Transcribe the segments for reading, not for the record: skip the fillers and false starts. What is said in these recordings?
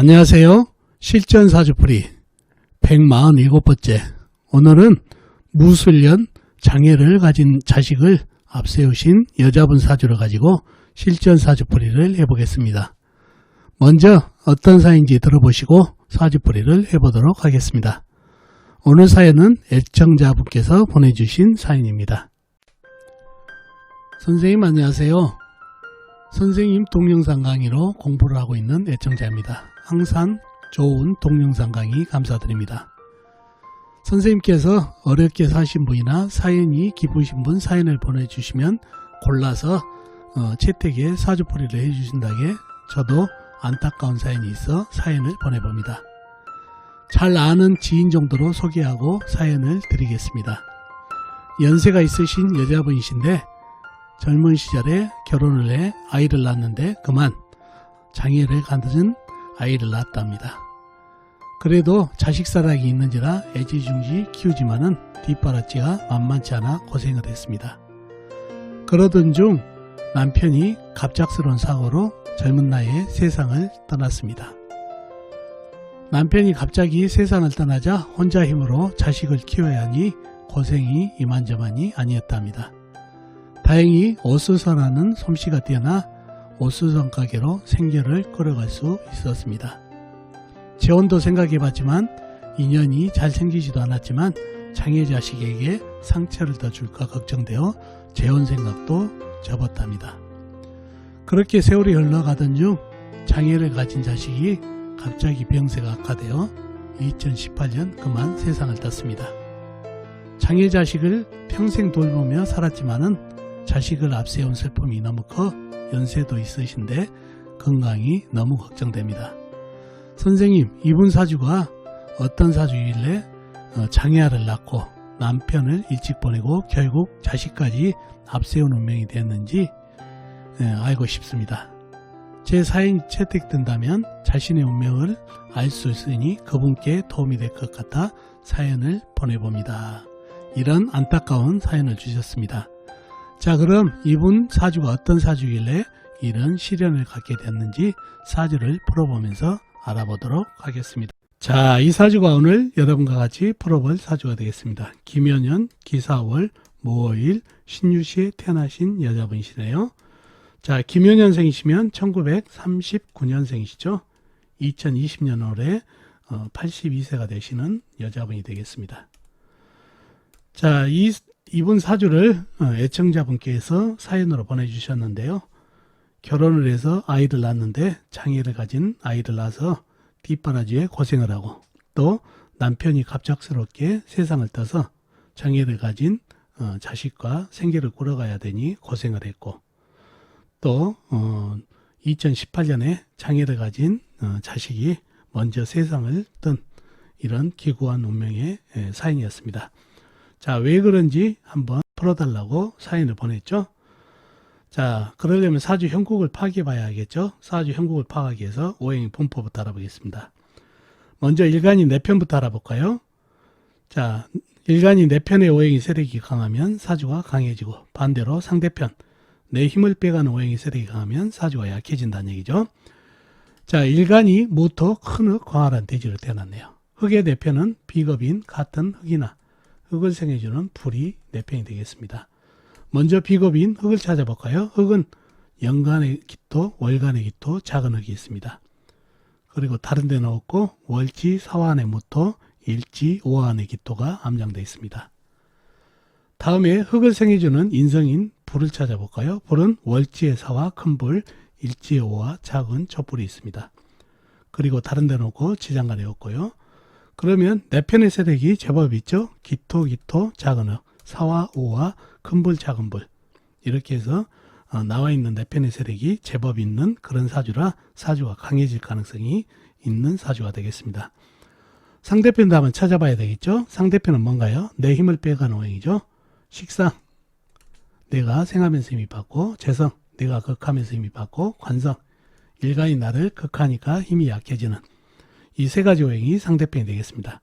안녕하세요. 실전사주풀이 147번째. 오늘은 무술년 장애를 가진 자식을 앞세우신 여자분 사주를 가지고 실전사주풀이를 해보겠습니다. 먼저 어떤 사인지 들어보시고 사주풀이를 해보도록 하겠습니다. 오늘 사연은 애청자분께서 보내주신 사연입니다. 선생님 안녕하세요. 선생님 동영상 강의로 공부를 하고 있는 애청자입니다. 항상 좋은 동영상 강의 감사드립니다. 선생님께서 어렵게 사신 분이나 사연이 깊으신 분 사연을 보내주시면 골라서 채택에 사주풀이를 해주신다기에 저도 안타까운 사연이 있어 사연을 보내봅니다. 잘 아는 지인 정도로 소개하고 사연을 드리겠습니다. 연세가 있으신 여자분이신데 젊은 시절에 결혼을 해 아이를 낳았는데 그만 장애를 가진 아이를 낳았답니다. 그래도 자식사랑이 있는지라 애지중지 키우지만은 뒷바라지가 만만치 않아 고생을 했습니다. 그러던 중 남편이 갑작스러운 사고로 젊은 나이에 세상을 떠났습니다. 남편이 갑자기 세상을 떠나자 혼자 힘으로 자식을 키워야 하니 고생이 이만저만이 아니었답니다. 다행히 옷수선하는 솜씨가 뛰어나 옷수선 가게로 생계를 끌어갈 수 있었습니다. 재혼도 생각해봤지만 인연이 잘 생기지도 않았지만 장애 자식에게 상처를 더 줄까 걱정되어 재혼 생각도 접었답니다. 그렇게 세월이 흘러가던 중 장애를 가진 자식이 갑자기 병세가 악화되어 2018년 그만 세상을 떴습니다. 장애 자식을 평생 돌보며 살았지만은 자식을 앞세운 슬픔이 너무 커 연세도 있으신데 건강이 너무 걱정됩니다. 선생님, 이분 사주가 어떤 사주이길래 장애아를 낳고 남편을 일찍 보내고 결국 자식까지 앞세운 운명이 되었는지 알고 싶습니다. 제 사연이 채택된다면 자신의 운명을 알 수 있으니 그분께 도움이 될 것 같아 사연을 보내봅니다. 이런 안타까운 사연을 주셨습니다. 자, 그럼 이분 사주가 어떤 사주길래 이런 시련을 갖게 됐는지 사주를 풀어보면서 알아보도록 하겠습니다. 자, 이 사주가 오늘 여러분과 같이 풀어볼 사주가 되겠습니다. 김연년 기사월 모일 신유시에 태어나신 여자분이시네요. 자, 김연년생이시면 1939년생이시죠. 2020년 올해 82세가 되시는 여자분이 되겠습니다. 자, 이분 사주를 애청자분께서 사연으로 보내주셨는데요. 결혼을 해서 아이를 낳았는데 장애를 가진 아이를 낳아서 뒷바라지에 고생을 하고 또 남편이 갑작스럽게 세상을 떠서 장애를 가진 자식과 생계를 꾸려가야 되니 고생을 했고 또 2018년에 장애를 가진 자식이 먼저 세상을 뜬 이런 기구한 운명의 사연이었습니다. 자, 왜 그런지 한번 풀어달라고 사연을 보냈죠. 자, 그러려면 사주 형국을 파악해봐야겠죠. 사주 형국을 파악하기 위해서 오행의 분포부터 알아보겠습니다. 먼저 일간이 내 편부터 알아볼까요? 자, 일간이 내 편의 오행의 세력이 강하면 사주가 강해지고 반대로 상대편 내 힘을 빼가는 오행의 세력이 강하면 사주가 약해진다는 얘기죠. 자, 일간이 무토, 큰흙, 광활한 대지로 태어났네요. 흙의 내 편은 비겁인 같은 흙이나 흙을 생해주는 불이 내 편이 되겠습니다. 먼저 비겁인 흙을 찾아볼까요? 흙은 연간의 기토, 월간의 기토, 작은 흙이 있습니다. 그리고 다른 데는 없고 월지, 사화안의 무토, 일지, 오화안의 기토가 함량되어 있습니다. 다음에 흙을 생해주는 인성인 불을 찾아볼까요? 불은 월지의 사화, 큰 불, 일지의 오화, 작은 촛불이 있습니다. 그리고 다른 데는 없고 지장간에 없고요. 그러면 내 편의 세력이 제법 있죠. 기토, 작은 흙, 사화, 오화, 큰 불, 작은 불 이렇게 해서 나와 있는 내 편의 세력이 제법 있는 그런 사주라 사주가 강해질 가능성이 있는 사주가 되겠습니다. 상대편도 한번 찾아봐야 되겠죠. 상대편은 뭔가요? 내 힘을 빼가는 오행이죠. 식상, 내가 생하면서 힘이 받고 재성, 내가 극하면서 힘이 받고 관성, 일간이 나를 극하니까 힘이 약해지는 이 세 가지 오행이 상대편이 되겠습니다.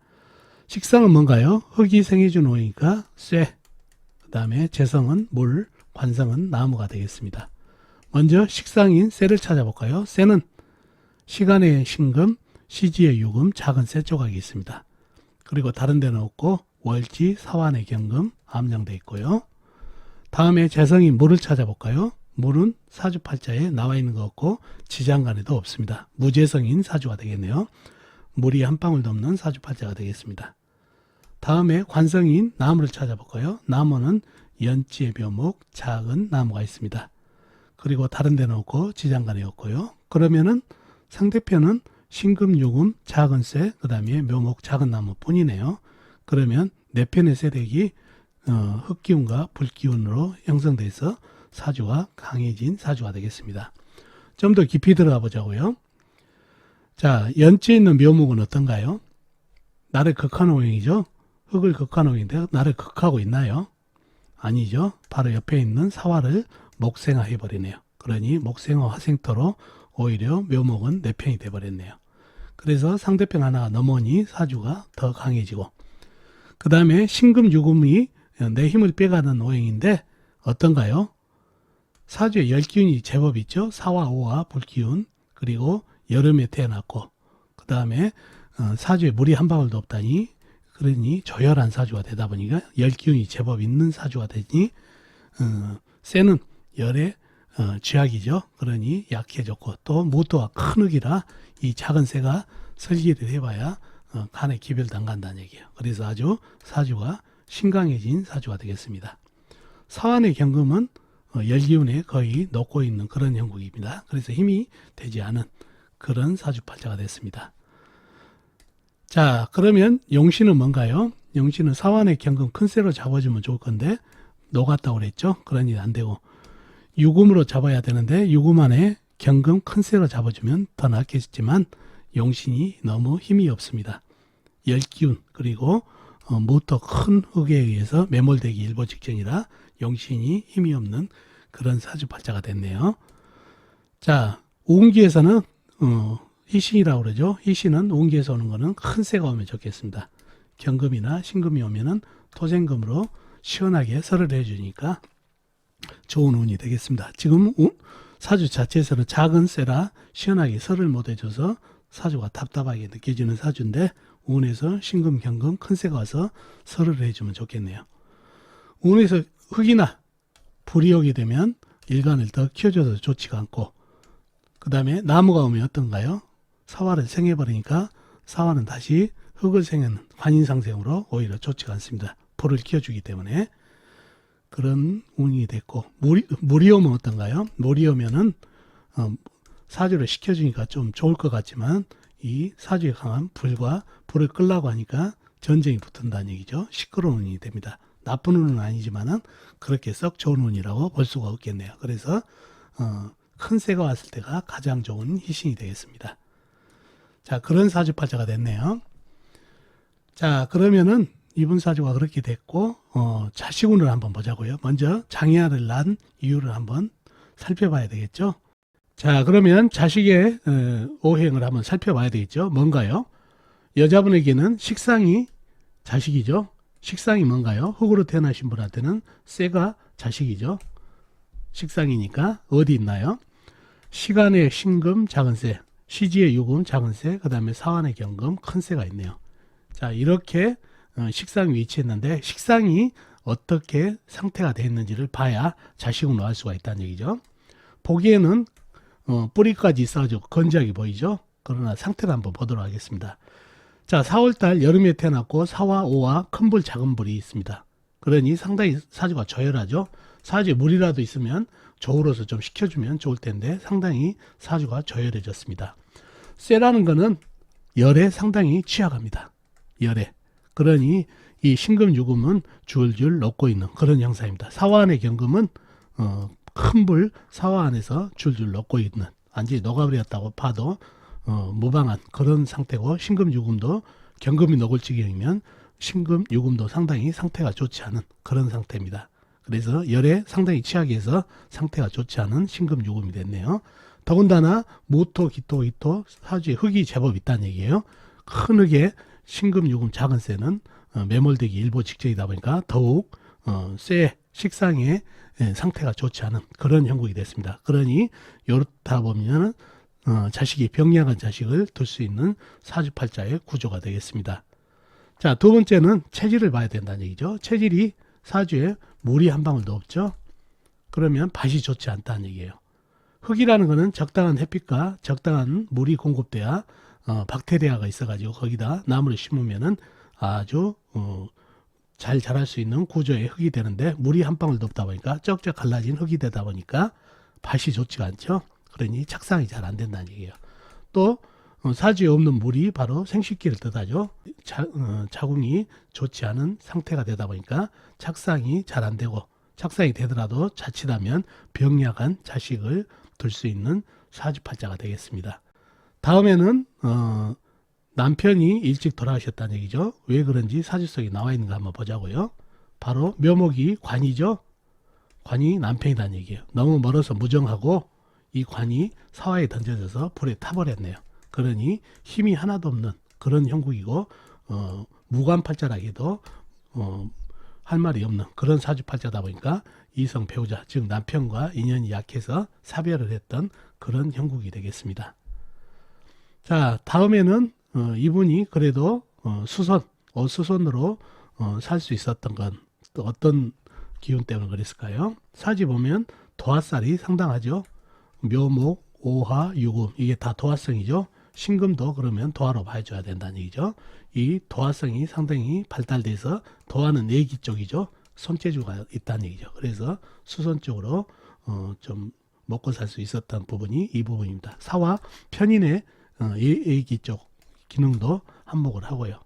식상은 뭔가요? 흙이 생해준 오행이니까 쇠, 그 다음에 재성은 물, 관성은 나무가 되겠습니다. 먼저 식상인 쇠를 찾아볼까요? 쇠는 시간의 신금, 시지의 유금, 작은 쇠 조각이 있습니다. 그리고 다른 데는 없고 월지, 사환의 경금 암장되어 있고요. 다음에 재성이 물을 찾아볼까요? 물은 사주팔자에 나와 있는 거 없고 지장간에도 없습니다. 무재성인 사주가 되겠네요. 물이 한 방울도 없는 사주팔자가 되겠습니다. 다음에 관성인 나무를 찾아볼까요? 나무는 연지의 묘목, 작은 나무가 있습니다. 그리고 다른 데는 없고 지장간에 없고요. 그러면은 상대편은 신금유금, 작은 쇠, 그 다음에 묘목, 작은 나무 뿐이네요. 그러면 네 편의 세력이 흙기운과 불기운으로 형성돼서 사주가 강해진 사주가 되겠습니다. 좀 더 깊이 들어가 보자고요. 자, 연지에 있는 묘목은 어떤가요? 나를 극하는 오행이죠. 흙을 극하는 오행인데 나를 극하고 있나요? 아니죠. 바로 옆에 있는 사화를 목생화 해버리네요. 그러니 목생화 화생토로 오히려 묘목은 내 편이 돼버렸네요. 그래서 상대편 하나가 넘어오니 사주가 더 강해지고, 그 다음에 신금유금이 내 힘을 빼가는 오행인데 어떤가요? 사주에 열기운이 제법 있죠. 사화, 오화, 불기운, 그리고 여름에 태어났고, 그 다음에 사주에 물이 한 방울도 없다니, 그러니 조열한 사주가 되다 보니까 열기운이 제법 있는 사주가 되니 쇠는 열의 쥐약이죠. 그러니 약해졌고, 또 무토가 큰 흙이라 이 작은 쇠가 설기를 해봐야 간에 기별도 안 간다는 얘기예요. 그래서 아주 사주가 신강해진 사주가 되겠습니다. 사환의 경금은 열기운에 거의 녹고 있는 그런 형국입니다. 그래서 힘이 되지 않은 그런 사주팔자가 됐습니다. 자, 그러면 용신은 뭔가요? 용신은 사환의 경금 큰 쇠로 잡아주면 좋을 건데 녹았다고 그랬죠. 그러니 안 되고 유금으로 잡아야 되는데 유금 안에 경금 큰 쇠로 잡아주면 더 낫겠지만 용신이 너무 힘이 없습니다. 열기운 그리고 무토 큰 흙에 의해서 매몰되기 일보 직전이라 용신이 힘이 없는 그런 사주팔자가 됐네요. 자, 우운기에서는 희신이라고 그러죠. 희신은 우운기에서 오는 거는 큰 쇠가 오면 좋겠습니다. 경금이나 신금이 오면은 토생금으로 시원하게 설을 해주니까 좋은 운이 되겠습니다. 지금 사주 자체에서는 작은 쇠라 시원하게 설을 못 해줘서 사주가 답답하게 느껴지는 사주인데 운에서 신금, 경금, 큰 쇠가 와서 설을 해주면 좋겠네요. 운에서 흙이나 불이 오게 되면 일간을 더 키워줘서 좋지가 않고, 그 다음에 나무가 오면 어떤가요? 사화를 생해버리니까 사화는 다시 흙을 생하는 관인상생으로 오히려 좋지가 않습니다. 불을 키워주기 때문에 그런 운이 됐고, 물이 오면 어떤가요? 물이 오면은 사주를 식혀주니까 좀 좋을 것 같지만 이 사주에 강한 불과 불을 끌라고 하니까 전쟁이 붙은다는 얘기죠. 시끄러운 운이 됩니다. 나쁜 운은 아니지만은 그렇게 썩 좋은 운이라고 볼 수가 없겠네요. 그래서 큰 쇠가 왔을 때가 가장 좋은 희신이 되겠습니다. 자, 그런 사주팔자가 됐네요. 자, 그러면은 이분 사주가 그렇게 됐고 자식운을 한번 보자고요. 먼저 장애아를 낳은 이유를 한번 살펴봐야 되겠죠. 자, 그러면 자식의 오행을 한번 살펴봐야 되겠죠. 뭔가요? 여자분에게는 식상이 자식이죠. 식상이 뭔가요? 흙으로 태어나신 분한테는 쇠가 자식이죠. 식상이니까 어디 있나요? 시간의 신금 작은 쇠, 시지의 유금 작은 쇠, 그 다음에 사환의 경금 큰 쇠가 있네요. 자, 이렇게 식상이 위치했는데 식상이 어떻게 상태가 되어 있는지를 봐야 자식운을 알 수가 있다는 얘기죠. 보기에는 뿌리까지 있어가지고 건재하게 보이죠. 그러나 상태를 한번 보도록 하겠습니다. 자, 4월달 여름에 태어났고 사화, 오화, 큰 불, 작은 불이 있습니다. 그러니 상당히 사주가 조열하죠. 사주에 물이라도 있으면 저울어서 좀 식혀주면 좋을 텐데 상당히 사주가 조열해졌습니다. 쇠라는 거는 열에 상당히 취약합니다. 열에. 그러니 이 신금, 유금은 줄줄 녹고 있는 그런 형상입니다. 사화 안의 경금은 큰 불 사화 안에서 줄줄 녹고 있는, 완전히 녹아버렸다고 봐도 무방한 그런 상태고, 신금, 유금도 경금이 녹을 지경이면 신금, 유금도 상당히 상태가 좋지 않은 그런 상태입니다. 그래서 열에 상당히 취약해서 상태가 좋지 않은 신금, 유금이 됐네요. 더군다나 무토, 기토, 이토 사주에 흙이 제법 있다는 얘기예요. 큰 흙에 신금, 유금, 작은 쇠는 매몰되기 일보 직전이다 보니까 더욱 쇠, 식상의 상태가 좋지 않은 그런 형국이 됐습니다. 그러니 이렇다 보면 자식이 병약한 자식을 둘 수 있는 사주팔자의 구조가 되겠습니다. 자, 두 번째는 체질을 봐야 된다는 얘기죠. 체질이 사주에 물이 한 방울도 없죠. 그러면 밭이 좋지 않다는 얘기예요. 흙이라는 것은 적당한 햇빛과 적당한 물이 공급돼야 박테리아가 있어가지고 거기다 나무를 심으면은 아주 잘 자랄 수 있는 구조의 흙이 되는데 물이 한 방울도 없다 보니까 쩍쩍 갈라진 흙이 되다 보니까 밭이 좋지가 않죠. 그러니 착상이 잘 안 된다는 얘기예요. 또 사주에 없는 물이 바로 생식기를 뜻하죠. 자궁이 좋지 않은 상태가 되다 보니까 착상이 잘 안 되고 착상이 되더라도 자칫하면 병약한 자식을 둘 수 있는 사주팔자가 되겠습니다. 다음에는 남편이 일찍 돌아가셨다는 얘기죠. 왜 그런지 사주속에 나와 있는 거 한번 보자고요. 바로 묘목이 관이죠. 관이 남편이라는 얘기예요. 너무 멀어서 무정하고 이 관이 사화에 던져져서 불에 타버렸네요. 그러니 힘이 하나도 없는 그런 형국이고 무관팔자라 해도 할 말이 없는 그런 사주팔자다 보니까 이성 배우자 즉 남편과 인연이 약해서 사별을 했던 그런 형국이 되겠습니다. 자, 다음에는 이분이 그래도 수손으로 살 수 있었던 건 또 어떤 기운 때문에 그랬을까요? 사지 보면 도화살이 상당하죠. 묘목, 오화, 유금 이게 다 도화성이죠. 신금도 그러면 도화로 봐줘야 된다는 얘기죠. 이 도화성이 상당히 발달돼서 도화는 내기 쪽이죠. 손재주가 있다는 얘기죠. 그래서 수손 쪽으로 좀 먹고 살 수 있었던 부분이 이 부분입니다. 사화 편인의 예기 쪽 기능도 한몫을 하고요.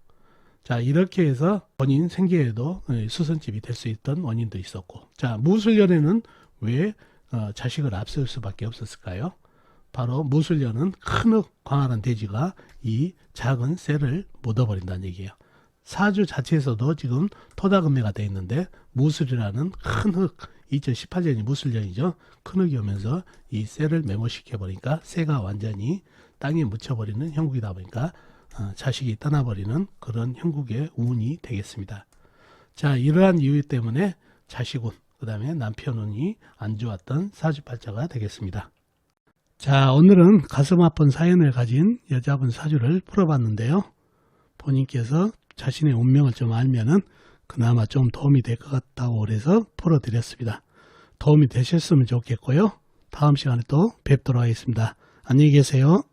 자, 이렇게 해서 본인 생계에도 수선집이 될 수 있던 원인도 있었고, 자, 무술년에는 왜 자식을 앞세울 수밖에 없었을까요? 바로 무술년은 큰 흙 광활한 대지가 이 작은 쇠를 묻어버린다는 얘기예요. 사주 자체에서도 지금 토다금매가 되어 있는데 무술이라는 큰 흙, 2018년이 무술년이죠. 큰 흙이 오면서 이 쇠를 메모시켜 버리니까 쇠가 완전히 땅에 묻혀버리는 형국이다 보니까 자식이 떠나버리는 그런 형국의 운이 되겠습니다. 자, 이러한 이유 때문에 자식운, 그 다음에 남편운이 안 좋았던 사주팔자가 되겠습니다. 자, 오늘은 가슴 아픈 사연을 가진 여자분 사주를 풀어봤는데요. 본인께서 자신의 운명을 좀 알면은 그나마 좀 도움이 될 것 같다고 그래서 풀어드렸습니다. 도움이 되셨으면 좋겠고요. 다음 시간에 또 뵙도록 하겠습니다. 안녕히 계세요.